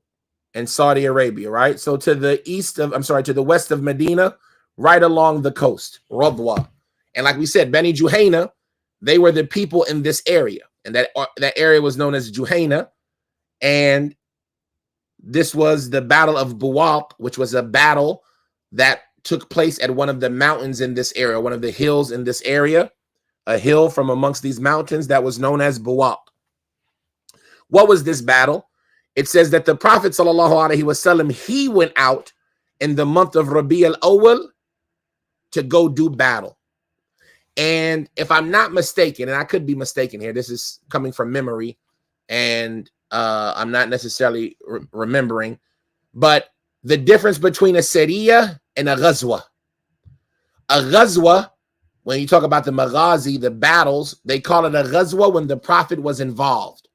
A: in Saudi Arabia, right? So to the west of Medina, right along the coast, Radwa. And like we said, Bani Juhayna, they were the people in this area, and that area was known as Juhayna. And this was the Battle of Buwat, which was a battle that took place at one of the mountains in this area, one of the hills in this area, a hill from amongst these mountains that was known as Buwat. What was this battle? It says that the Prophet ﷺ, he went out in the month of Rabi al-Awwal to go do battle. And if I'm not mistaken, and I could be mistaken here, this is coming from memory, and I'm not necessarily remembering, but the difference between a Sariya and a Ghazwa. A Ghazwa, when you talk about the Maghazi, the battles, they call it a Ghazwa when the Prophet was involved.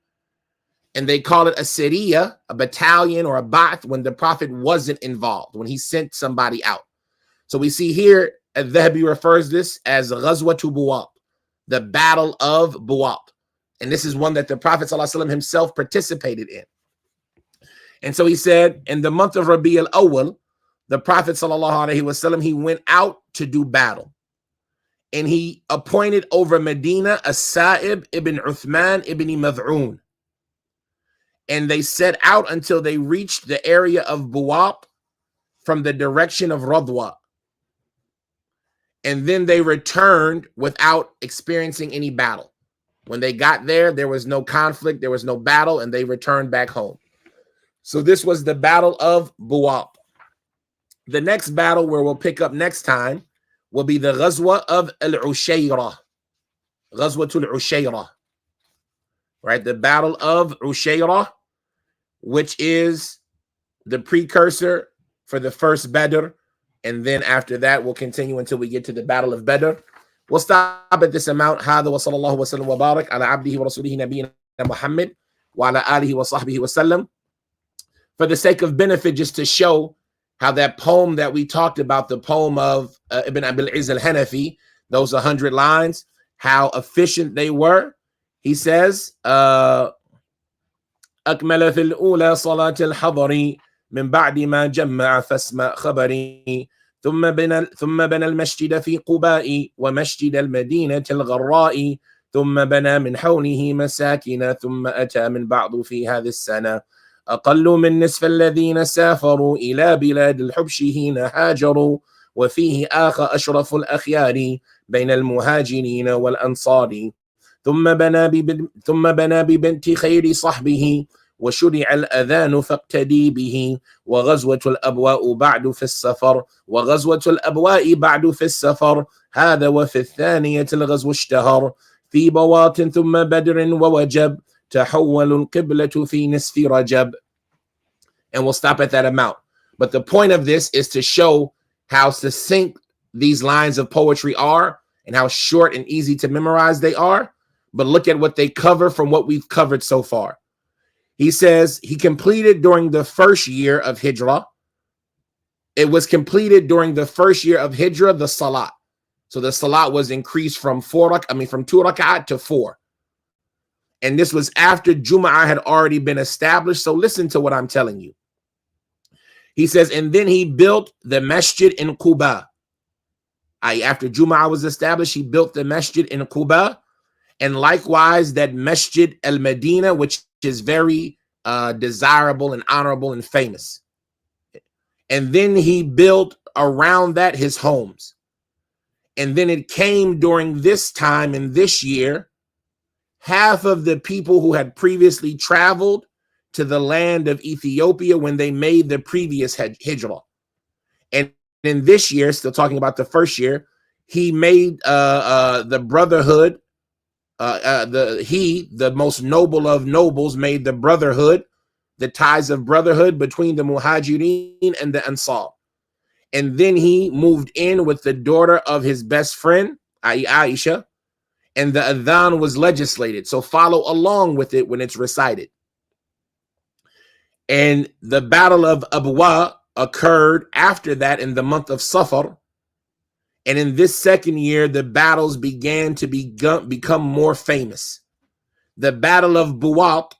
A: And they call it a Sariya, a battalion or a Ba'th, when the Prophet wasn't involved, when he sent somebody out. So we see here, adh-Dhahabi refers this as Ghazwatu Buwat, the Battle of Buwat. And this is one that the Prophet ﷺ himself participated in. And so he said, in the month of Rabi al-Awwal, the Prophet ﷺ, he went out to do battle. And he appointed over Medina As-Sa'ib ibn Uthman ibn Mad'un. And they set out until they reached the area of Buwat from the direction of Radwa. And then they returned without experiencing any battle. When they got there, there was no conflict, there was no battle, and they returned back home. So this was the Battle of Buwat. The next battle where we'll pick up next time will be the Ghazwa of Al-Ushayra. Ghazwatul Ushayra. Right? The Battle of Ushayra, which is the precursor for the first Badr. And then after that, we'll continue until we get to the Battle of Badr. We'll stop at this amount. هذا وصلى الله وسلم وبارك على عبده ورسوله نبينا محمد وعلى آله وصحبه وسلم. For the sake of benefit, just to show how that poem that we talked about, the poem of Ibn Abil Izz al-Hanafi, those 100 lines, how efficient they were. He says, أكمل في الأولى صلاة الحضر من بعد ما جمع فاسمع خبري ثم بنى المسجد في قباء ومسجد المدينة الغراء ثم بنى من حوله مساكن ثم أتى من بعض في هذه السنة أقل من نصف الذين سافروا إلى بلاد الحبش حين هاجروا وفيه آخى أشرف الأخيار بين المهاجرين والأنصار ثم بنى ببنت خير صحبه وشرع الأذان فاقتدي به وغزوة الأبواء بعد في السفر وغزوة الأبواء بعد في السفر هذا وفي الثانية الغزو اشتهر في بواط ثم بدر ووجب تحول القبلة في نصف رجب. And we'll stop at that amount. But the point of this is to show how succinct these lines of poetry are and how short and easy to memorize they are. But look at what they cover from what we've covered so far. He says he completed during the first year of Hijrah. It was completed during the first year of Hijrah, the Salat. So the salat was increased from from 2 rak'at to 4. And this was after Jum'ah had already been established. So listen to what I'm telling you. He says, and then he built the masjid in Quba. After Jum'ah was established, he built the masjid in Quba. And likewise, that masjid al-Madinah, which is very desirable and honorable and famous. And then he built around that his homes. And then it came during this time in this year, half of the people who had previously traveled to the land of Ethiopia when they made the previous hijrah. And in this year, still talking about the first year, he made the brotherhood, the most noble of nobles, made the brotherhood, the ties of brotherhood between the Muhajirin and the Ansar. And then he moved in with the daughter of his best friend, Aisha, and the adhan was legislated. So follow along with it when it's recited. And the Battle of Abwa occurred after that in the month of Safar. And in this second year, the battles began to become more famous. The Battle of Buwaq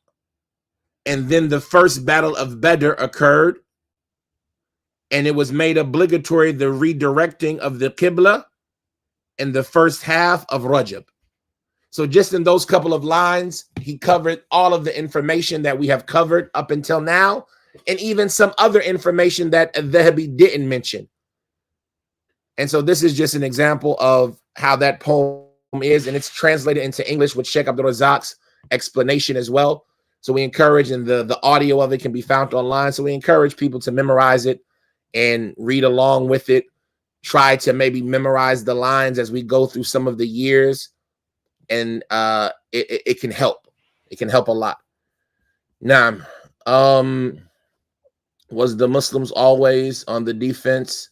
A: and then the first Battle of Badr occurred. And it was made obligatory the redirecting of the Qibla in the first half of Rajab. So just in those couple of lines, he covered all of the information that we have covered up until now, and even some other information that adh-Dhahabi didn't mention. And so this is just an example of how that poem is, and it's translated into English with Sheikh Abdul Razak's explanation as well. So we encourage, and the audio of it can be found online. So we encourage people to memorize it and read along with it. Try to maybe memorize the lines as we go through some of the years. And it can help. It can help a lot. Now, was the Muslims always on the defense,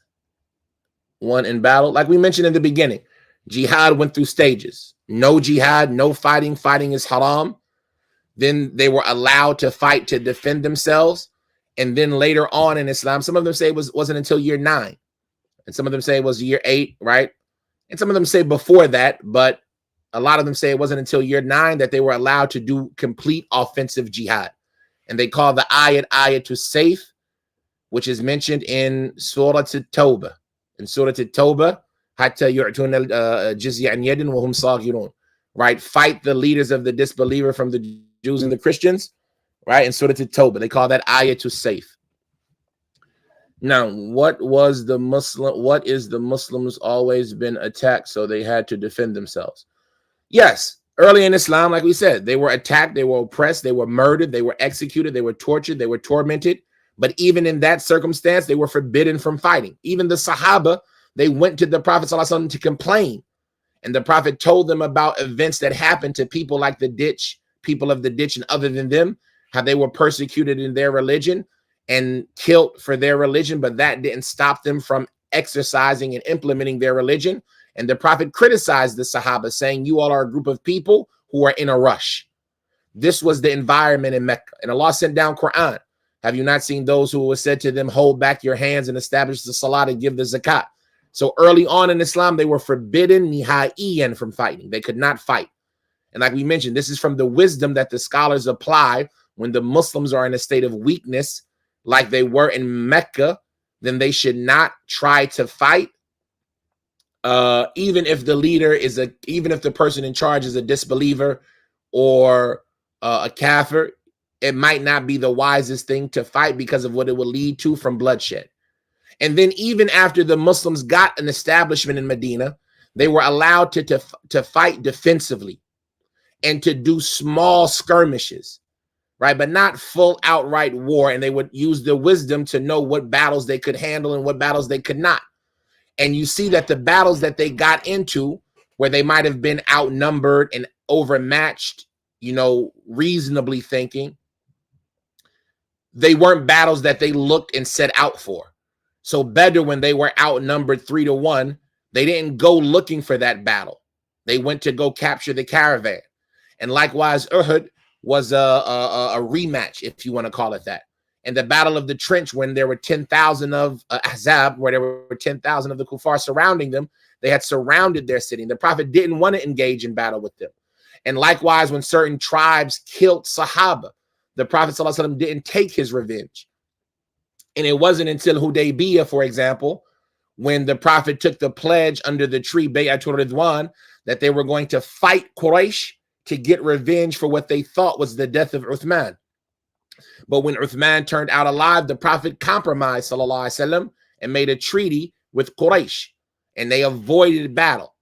A: one in battle? Like we mentioned in the beginning, jihad went through stages. No jihad, no fighting. Fighting is haram. Then they were allowed to fight to defend themselves. And then later on in Islam, some of them say it wasn't until year 9. And some of them say it was year 8, right? And some of them say before that, but a lot of them say it wasn't until year 9 that they were allowed to do complete offensive jihad. And they call the ayat to safe, which is mentioned in Surah At-Tawbah. In Surah At-Tawbah, hatta yu'tuna jizya an yadin wa hum saghirun. Right? Fight the leaders of the disbeliever from the Jews and the Christians. Right? In Surah At-Tawbah, they call that ayat to safe. Now, what is the Muslims always been attacked, so they had to defend themselves? Yes, early in Islam, like we said, they were attacked, they were oppressed, they were murdered, they were executed, they were tortured, they were tormented. But even in that circumstance, they were forbidden from fighting. Even the Sahaba, they went to the Prophet ﷺ to complain. And the Prophet told them about events that happened to people like the ditch, people of the ditch and other than them, how they were persecuted in their religion and killed for their religion, but that didn't stop them from exercising and implementing their religion. And the Prophet criticized the Sahaba, saying, you all are a group of people who are in a rush. This was the environment in Mecca. And Allah sent down Quran. Have you not seen those who were said to them, hold back your hands and establish the salat and give the zakat? So early on in Islam, they were forbidden nihaiyan from fighting. They could not fight. And like we mentioned, this is from the wisdom that the scholars apply when the Muslims are in a state of weakness, like they were in Mecca. Then they should not try to fight. Even if the leader even if the person in charge is a disbeliever or a kafir, it might not be the wisest thing to fight because of what it will lead to from bloodshed. And then even after the Muslims got an establishment in Medina, they were allowed to fight defensively and to do small skirmishes, right? But not full outright war. And they would use the wisdom to know what battles they could handle and what battles they could not. And you see that the battles that they got into, where they might have been outnumbered and overmatched, reasonably thinking, they weren't battles that they looked and set out for. So Badr, when they were outnumbered 3-1, they didn't go looking for that battle. They went to go capture the caravan. And likewise, Uhud was a rematch, if you want to call it that. And the Battle of the Trench, when there were 10,000 of Ahzab, where there were 10,000 of the kuffar surrounding them, they had surrounded their city. The Prophet didn't want to engage in battle with them. And likewise, when certain tribes killed Sahaba, the Prophet ﷺ didn't take his revenge. And it wasn't until Hudaybiyah, for example, when the Prophet took the pledge under the tree, Bay'atul Ridwan, that they were going to fight Quraysh to get revenge for what they thought was the death of Uthman. But when Uthman turned out alive, the Prophet compromised, sallallahu alaihi wasallam, and made a treaty with Quraysh, and they avoided battle.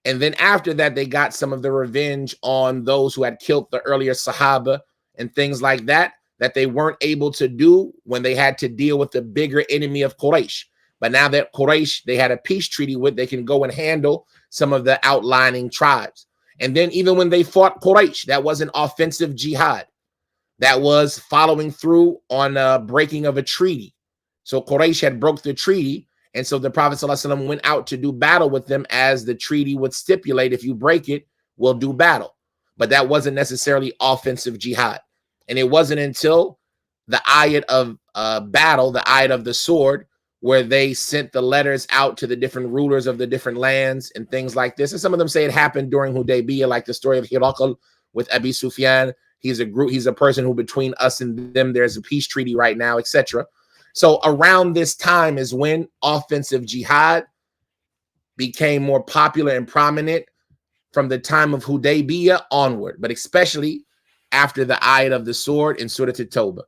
A: And then after that, they got some of the revenge on those who had killed the earlier Sahaba and things like that, that they weren't able to do when they had to deal with the bigger enemy of Quraysh. But now that Quraysh, they had a peace treaty with, they can go and handle some of the outlining tribes. And then even when they fought Quraysh, that wasn't offensive jihad. That was following through on a breaking of a treaty. So Quraysh had broke the treaty, and so the Prophet ﷺ went out to do battle with them, as the treaty would stipulate. If you break it, we'll do battle. But that wasn't necessarily offensive jihad. And it wasn't until the ayat of battle, the ayat of the sword, where they sent the letters out to the different rulers of the different lands and things like this. And some of them say it happened during Hudaybiyah, like the story of Hiraqal with Abi Sufyan. He's a person who between us and them, there's a peace treaty right now, etc. So around this time is when offensive jihad became more popular and prominent, from the time of Hudaybiyah onward, but especially after the ayat of the sword in Surah At-Tawbah.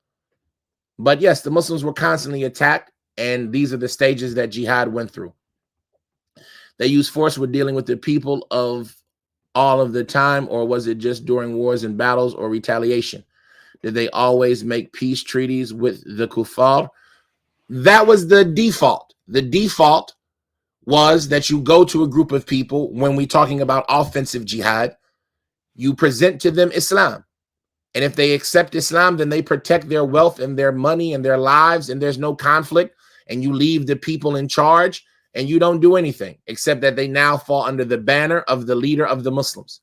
A: But yes, the Muslims were constantly attacked, and these are the stages that jihad went through. They used force with dealing with the people of all of the time, or was it just during wars and battles or retaliation? Did they always make peace treaties with the kuffar? That was the default. The default was that you go to a group of people, when we're talking about offensive jihad, you present to them Islam. And if they accept Islam, then they protect their wealth and their money and their lives, and there's no conflict, and you leave the people in charge, and you don't do anything except that they now fall under the banner of the leader of the Muslims.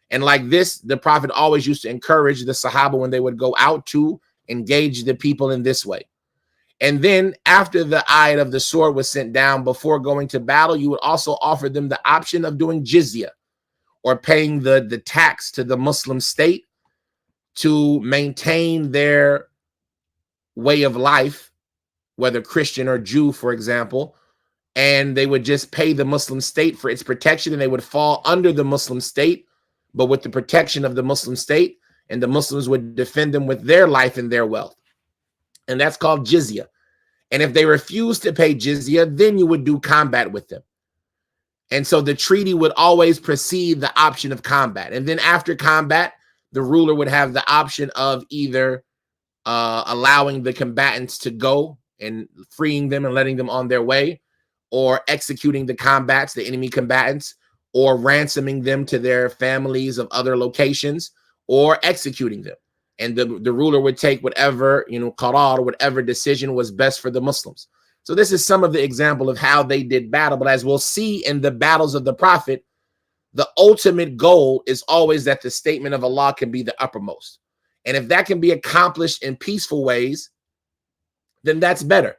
A: And like this, the Prophet always used to encourage the Sahaba when they would go out to engage the people in this way. And then after the ayat of the sword was sent down, before going to battle, you would also offer them the option of doing jizya, or paying the tax to the Muslim state to maintain their way of life, whether Christian or Jew, for example. And they would just pay the Muslim state for its protection, and they would fall under the Muslim state, but with the protection of the Muslim state, and the Muslims would defend them with their life and their wealth. And that's called jizya. And if they refuse to pay jizya, then you would do combat with them. And so the treaty would always precede the option of combat. And then after combat, the ruler would have the option of either allowing the combatants to go and freeing them and letting them on their way, or executing the combats, the enemy combatants, or ransoming them to their families of other locations, or executing them. And the ruler would take whatever, qarar, whatever decision was best for the Muslims. So this is some of the example of how they did battle. But as we'll see in the battles of the Prophet, the ultimate goal is always that the statement of Allah can be the uppermost. And if that can be accomplished in peaceful ways, then that's better.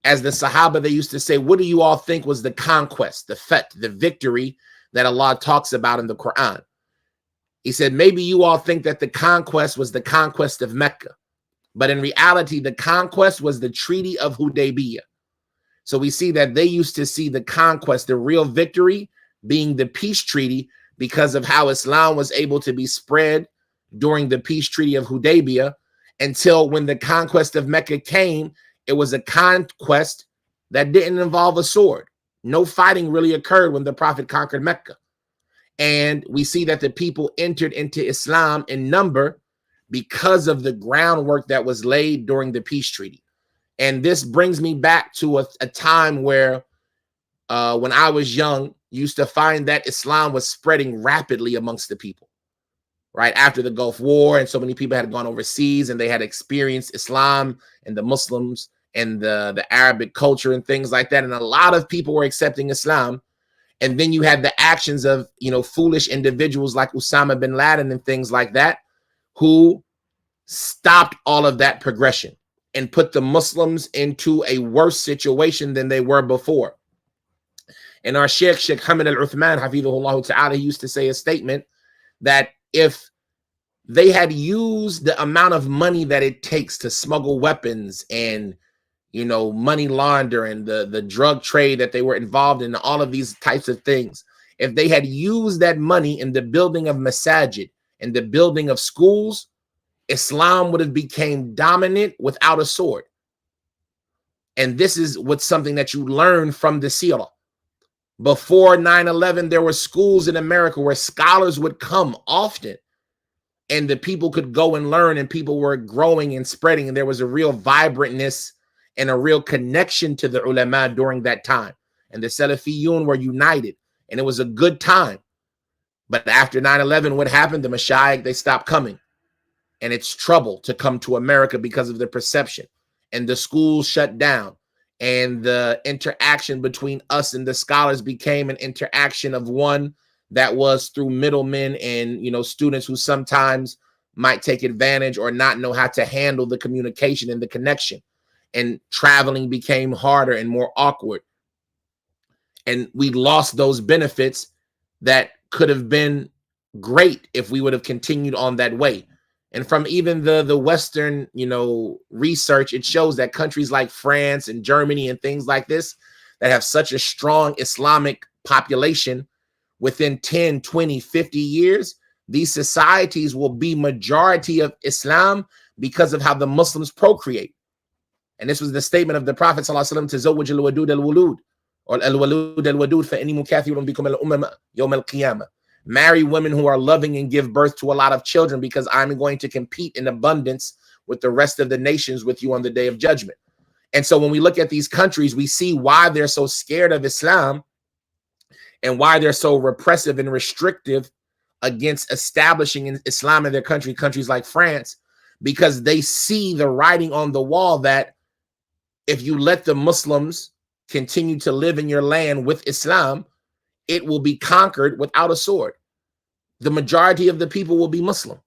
A: As the Sahaba, they used to say, what do you all think was the conquest, the fath, the victory that Allah talks about in the Quran? He said, maybe you all think that the conquest was the conquest of Mecca, but in reality, the conquest was the Treaty of Hudaybiyah. So we see that they used to see the conquest, the real victory, being the peace treaty, because of how Islam was able to be spread during the peace treaty of Hudaybiyah, until when the conquest of Mecca came, it was a conquest that didn't involve a sword. No fighting really occurred when the Prophet conquered Mecca. And we see that the people entered into Islam in number because of the groundwork that was laid during the peace treaty. And this brings me back to a time where when I was young, used to find that Islam was spreading rapidly amongst the people, right? After the Gulf War, and so many people had gone overseas and they had experienced Islam and the Muslims and the Arabic culture and things like that. And a lot of people were accepting Islam. And then you had the actions of, foolish individuals like Osama bin Laden and things like that, who stopped all of that progression. and put the Muslims into a worse situation than they were before. And our Sheikh Hamid al-Uthman, Hafidhullah Ta'ala, he used to say a statement that if they had used the amount of money that it takes to smuggle weapons and, you know, money laundering, the drug trade that they were involved in, all of these types of things, if they had used that money in the building of masajid and the building of schools, Islam would have become dominant without a sword. And this is what's something that you learn from the seerah. Before 9/11, there were schools in America where scholars would come often, and the people could go and learn, and people were growing and spreading, and there was a real vibrantness and a real connection to the ulama during that time. And the Salafiyun were united, and it was a good time. But after 9/11, what happened? The Mashayikh, they stopped coming. And it's trouble to come to America because of the perception. And the schools shut down. And the interaction between us and the scholars became an interaction of one that was through middlemen and, you know, students who sometimes might take advantage or not know how to handle the communication and the connection. And traveling became harder and more awkward. And we lost those benefits that could have been great if we would have continued on that way. And from even the Western, you know, research, it shows that countries like France and Germany and things like this that have such a strong Islamic population, within 10, 20, 50 years, these societies will be majority of Islam because of how the Muslims procreate. And this was the statement of the Prophet ﷺ, تزوج الودود الولود, or الولود الودود فإني مكاثر بكم الأمم يوم القيامة. Marry women who are loving and give birth to a lot of children, because I'm going to compete in abundance with the rest of the nations with you on the day of judgment. And so when we look at these countries, we see why they're so scared of Islam and why they're so repressive and restrictive against establishing Islam in their country, countries like France, because they see the writing on the wall that if you let the Muslims continue to live in your land with Islam, it will be conquered without a sword. The majority of the people will be Muslim.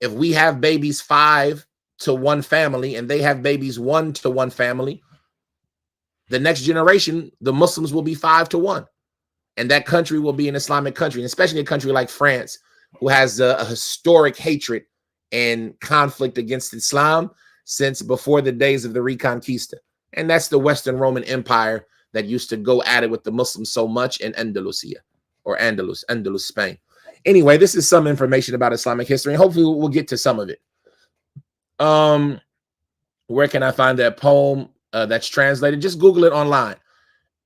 A: If we have babies 5 to 1 family and they have babies 1 to 1 family, the next generation, the Muslims will be 5 to 1. And that country will be an Islamic country, and especially a country like France, who has a historic hatred and conflict against Islam since before the days of the Reconquista. And that's the Western Roman Empire that used to go at it with the Muslims so much in Andalusia, or Andalus, Spain. Anyway, this is some information about Islamic history, and hopefully we'll get to some of it. Where can I find that poem that's translated? Just Google it online.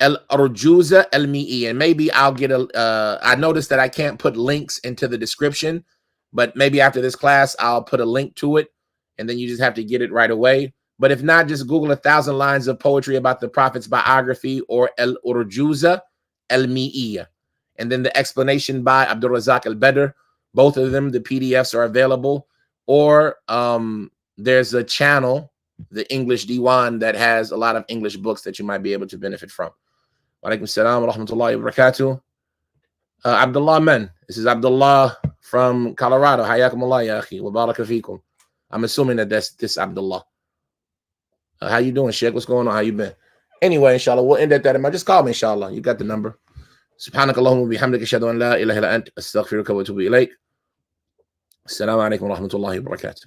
A: Al-Urjuza al-Mi'i, and maybe I'll get I noticed that I can't put links into the description, but maybe after this class, I'll put a link to it, and then you just have to get it right away. But if not, just Google 1,000 lines of poetry about the Prophet's biography, or Al-Urjuza al-Mi'iyya. And then the explanation by Abdul Razak al-Badr. Both of them, the PDFs are available. Or there's a channel, the English Diwan, that has a lot of English books that you might be able to benefit from. Wa alaikum salam wa rahmatullahi wa barakatuh. Abdullah Men. This is Abdullah from Colorado. Hayakumullah ya akhi. Wa baraka fikum. I'm assuming that that's this Abdullah. How you doing, Sheikh? What's going on? How you been? Anyway, inshallah, we'll end at that. Just call me, inshallah. You got the number. Subhanakallahumma wa bihamdika ashhadu an la ilaha illa anta astaghfiruka wa atubu ilayk. Assalamu alaikum wa rahmatullahi wa barakatuh.